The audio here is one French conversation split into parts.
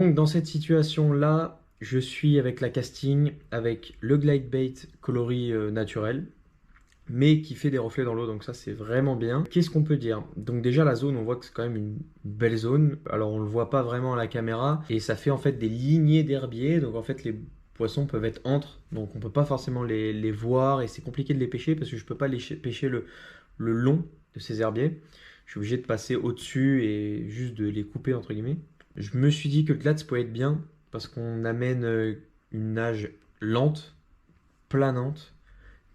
Donc dans cette situation-là, je suis avec la casting, avec le glide bait coloris naturel, mais qui fait des reflets dans l'eau, donc ça c'est vraiment bien. Qu'est-ce qu'on peut dire? Donc déjà la zone, on voit que c'est quand même une belle zone. Alors on le voit pas vraiment à la caméra, et ça fait en fait des lignées d'herbiers, donc en fait les poissons peuvent être entre, donc on peut pas forcément les voir, et c'est compliqué de les pêcher parce que je peux pas pêcher le long de ces herbiers. Je suis obligé de passer au-dessus et juste de les couper entre guillemets. Je me suis dit que le Glade pouvait être bien parce qu'on amène une nage lente, planante,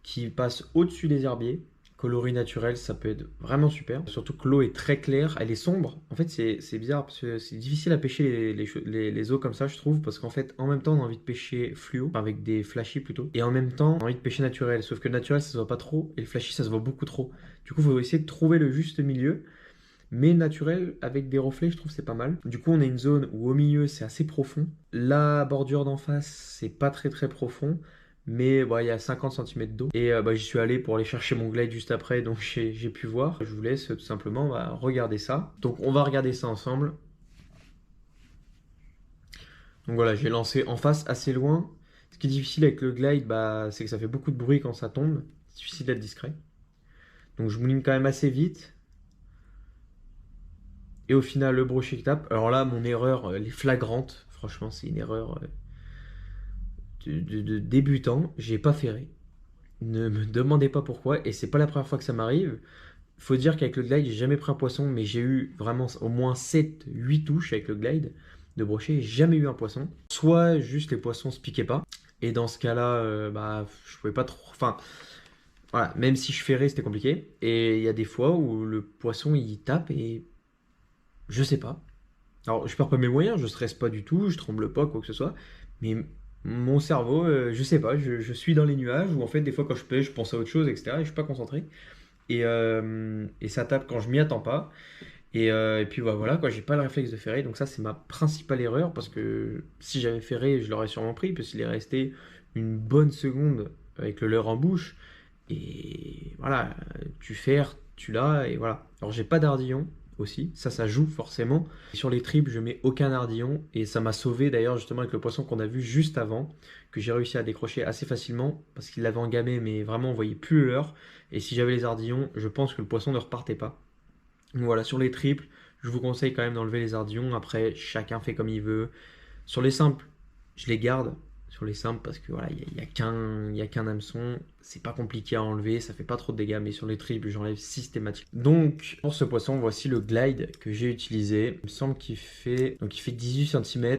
qui passe au-dessus des herbiers. Coloris naturel, ça peut être vraiment super. Surtout que l'eau est très claire, elle est sombre. En fait, c'est bizarre parce que c'est difficile à pêcher les eaux comme ça, je trouve, parce qu'en fait, en même temps, on a envie de pêcher fluo, enfin, avec des flashy plutôt, et en même temps, on a envie de pêcher naturel. Sauf que naturel, ça se voit pas trop, et le flashy, ça se voit beaucoup trop. Du coup, il faut essayer de trouver le juste milieu. Mais naturel, avec des reflets, je trouve que c'est pas mal. Du coup, on a une zone où au milieu, c'est assez profond. La bordure d'en face, c'est pas très très profond. Mais bah, il y a 50 cm d'eau. Et bah, j'y suis allé pour aller chercher mon glide juste après, donc j'ai pu voir. Je vous laisse tout simplement regarder ça. Donc on va regarder ça ensemble. Donc voilà, j'ai lancé en face assez loin. Ce qui est difficile avec le glide, bah, c'est que ça fait beaucoup de bruit quand ça tombe. C'est difficile d'être discret. Donc je mouline quand même assez vite. Et au final, le brochet qui tape. Alors là, mon erreur, elle est flagrante. Franchement, c'est une erreur de débutant. J'ai pas ferré. Ne me demandez pas pourquoi. Et c'est pas la première fois que ça m'arrive. Faut dire qu'avec le glide, j'ai jamais pris un poisson, mais j'ai eu vraiment au moins 7, 8 touches avec le glide de brochet. J'ai jamais eu un poisson. Soit juste les poissons se piquaient pas. Et dans ce cas-là, bah, je pouvais pas trop. Enfin, voilà, même si je ferrais, c'était compliqué. Et il y a des fois où le poisson il tape et je sais pas. Alors, je perds pas mes moyens, je stresse pas du tout, je tremble pas, quoi que ce soit. Mais mon cerveau, je sais pas, je suis dans les nuages, ou en fait, des fois, quand je pêche, je pense à autre chose, etc. Et je suis pas concentré. Et ça tape quand je m'y attends pas. Et puis bah, voilà, quoi, j'ai pas le réflexe de ferrer. Donc, ça, c'est ma principale erreur. Parce que si j'avais ferré, je l'aurais sûrement pris. Parce qu'il est resté une bonne seconde avec le leurre en bouche. Et voilà, tu ferres, tu l'as, et voilà. Alors, j'ai pas d'ardillon aussi, ça joue forcément. Et sur les tripes, je mets aucun ardillon, et ça m'a sauvé d'ailleurs justement avec le poisson qu'on a vu juste avant, que j'ai réussi à décrocher assez facilement parce qu'il l'avait engamé, mais vraiment on voyait plus le leurre. Et si j'avais les ardillons, je pense que le poisson ne repartait pas. Donc voilà, sur les triples, je vous conseille quand même d'enlever les ardillons. Après, chacun fait comme il veut. Sur les simples, je les garde sur les simples parce que voilà, il y a qu'un hameçon, c'est pas compliqué à enlever, ça fait pas trop de dégâts, mais sur les triples, j'enlève systématiquement. Donc pour ce poisson, voici le glide que j'ai utilisé. Il me semble qu'il fait 18 cm.